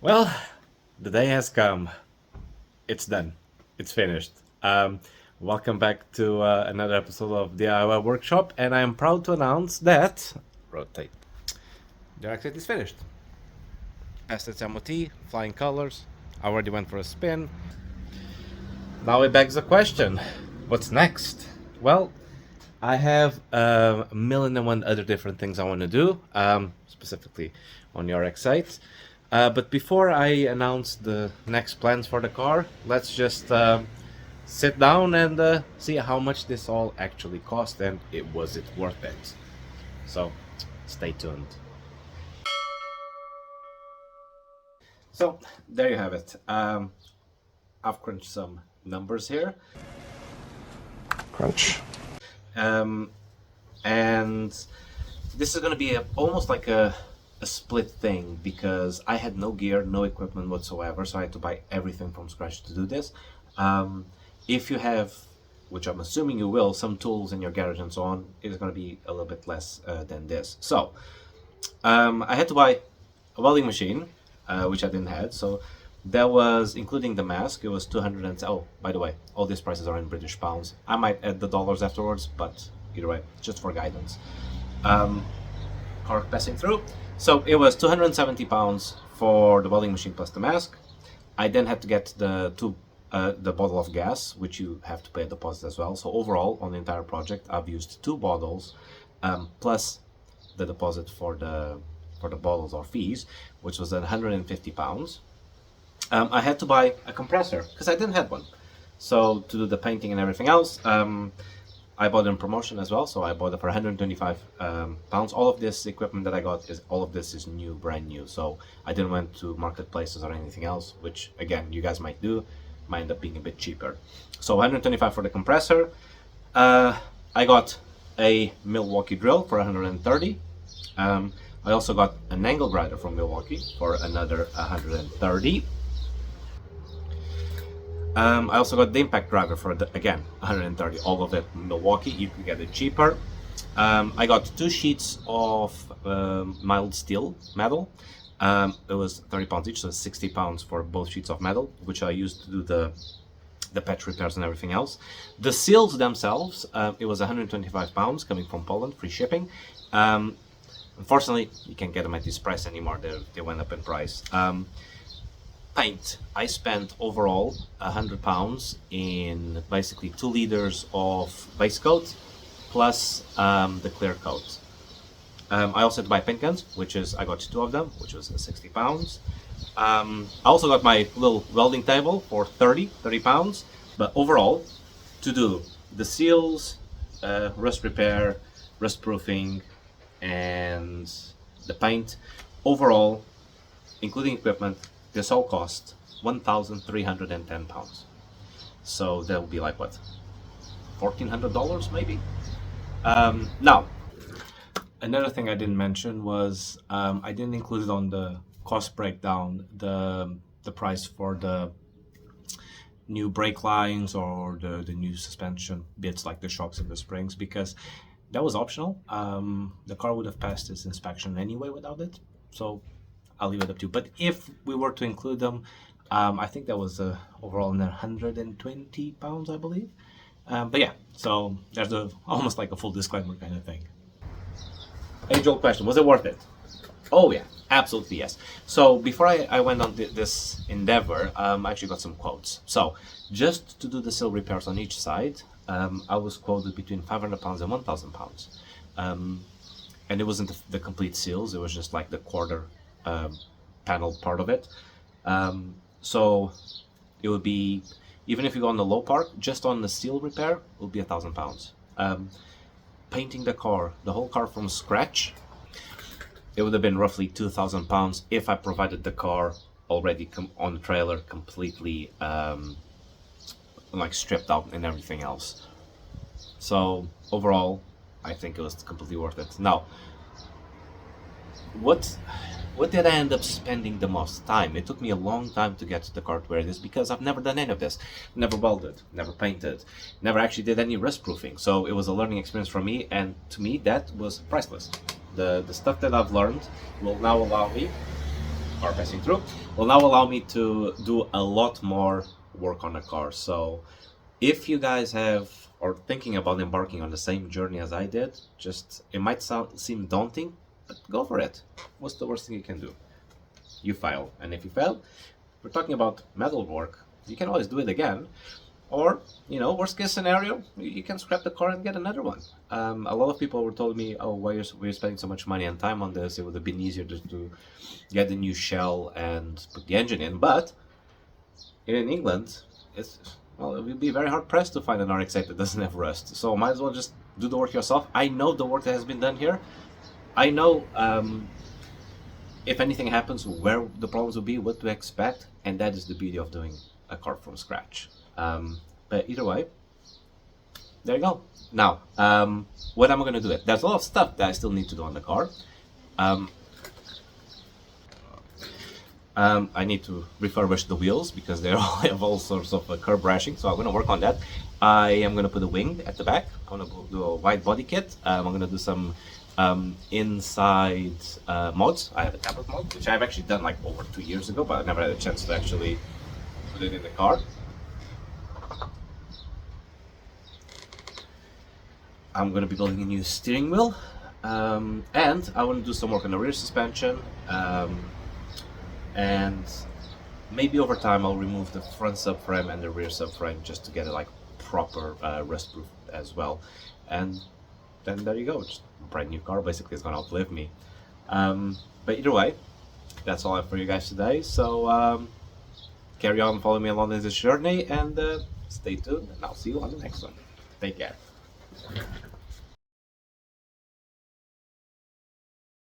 Well, the day has come. It's done. It's finished. Welcome back to another episode of the DIY Workshop, and I am proud to announce that rotate. The RX-8 is finished. Passed its MOT, flying colors. I already went for a spin. Now it begs the question: what's next? Well, I have a million and one other different things I want to do, specifically on the RX-8. But before I announce the next plans for the car, let's just sit down and see how much this all actually cost and was it worth it. So stay tuned. So there you have it. I've crunched some numbers here. Crunch. And this is going to be almost like a split thing because I had no gear, no equipment whatsoever, so I had to buy everything from scratch to do this. If you have, which I'm assuming you will, some tools in your garage and so on, it's going to be a little bit less than this. So I had to buy a welding machine, which I didn't have. So that was, including the mask, it was 200 and... Oh, by the way, all these prices are in British pounds. I might add the dollars afterwards, but either way, just for guidance. Car passing through. So it was 270 pounds for the welding machine plus the mask. I then had to get the bottle of gas, which you have to pay a deposit as well. So overall, on the entire project, I've used 2 bottles, plus the deposit for the bottles or fees, which was 150 pounds. I had to buy a compressor because I didn't have one. So to do the painting and everything else, I bought it in promotion as well. So I bought it for 125 pounds. All of this equipment that I got all of this is new, brand new. So I didn't went to marketplaces or anything else, which again you guys might do. Might end up being a bit cheaper. So 125 for the compressor. I got a Milwaukee drill for 130. I also got an angle grinder from Milwaukee for another 130. I also got the impact driver for again 130. All of it Milwaukee. You can get it cheaper. I got 2 sheets of mild steel metal. It was 30 pounds each, so 60 pounds for both sheets of metal, which I used to do the patch repairs and everything else. The seals themselves, it was 125 pounds coming from Poland, free shipping. Unfortunately, you can't get them at this price anymore. They went up in price. Paint. I spent overall 100 pounds in basically 2 liters of base coat plus the clear coat. I also had to buy paint guns, I got 2 of them, which was 60 pounds. I also got my little welding table for 30 pounds. But overall, to do the seals, rust repair, rust proofing, and the paint, overall, including equipment, this all cost 1,310 pounds. So that would be like what, $1,400 maybe? Now, another thing I didn't mention was I didn't include it on the cost breakdown the price for the new brake lines or the new suspension bits like the shocks and the springs, because that was optional. The car would have passed its inspection anyway without it, so I'll leave it up to you. But if we were to include them, I think that was overall 120 pounds, I believe. But yeah, so there's almost like a full disclaimer kind of thing. Age-old question, was it worth it? Oh yeah, absolutely yes. So before I went on this endeavor, I actually got some quotes. So just to do the seal repairs on each side, I was quoted between 500 pounds and 1,000 pounds. And it wasn't the complete seals, it was just like the quarter panel part of it. So it would be, even if you go on the low part, just on the seal repair, it would be 1,000 pounds. Painting the car, the whole car from scratch, it would have been roughly 2,000 pounds if I provided the car already on the trailer completely like stripped out and everything else. So overall, I think it was completely worth it. Now, what did I end up spending the most time? It took me a long time to get the car to where it is because I've never done any of this. Never welded, never painted, never actually did any rust proofing. So it was a learning experience for me, and to me that was priceless. The stuff that I've learned will now allow me car passing through, will now allow me to do a lot more work on the car. So if you guys have or thinking about embarking on the same journey as I did, just it might seem daunting, but go for it. What's the worst thing you can do? You fail, and if you fail, we're talking about metal work. You can always do it again, or worst case scenario, you can scrap the car and get another one. A lot of people were telling me, "Oh, why are spending so much money and time on this? It would have been easier just to get a new shell and put the engine in." But here in England, it would be very hard pressed to find an RX-8 that doesn't have rust. So might as well just do the work yourself. I know the work that has been done here. I know if anything happens, where the problems will be, what to expect, and that is the beauty of doing a car from scratch. But either way, there you go. Now, what am I going to do? There's a lot of stuff that I still need to do on the car. I need to refurbish the wheels because they all have all sorts of curb rashing, so I'm going to work on that. I am going to put a wing at the back. I'm going to do a wide body kit. I'm going to do some inside mods. I have a tablet mod, which I've actually done like over 2 years ago, but I never had a chance to actually put it in the car. I'm going to be building a new steering wheel, and I want to do some work on the rear suspension, and maybe over time I'll remove the front subframe and the rear subframe just to get it like proper rust proof as well. And then there you go, just a brand new car. Basically it's gonna outlive me. But either way, that's all I have for you guys today. So carry on, follow me along in this journey, and stay tuned, and I'll see you on the next one. Take care.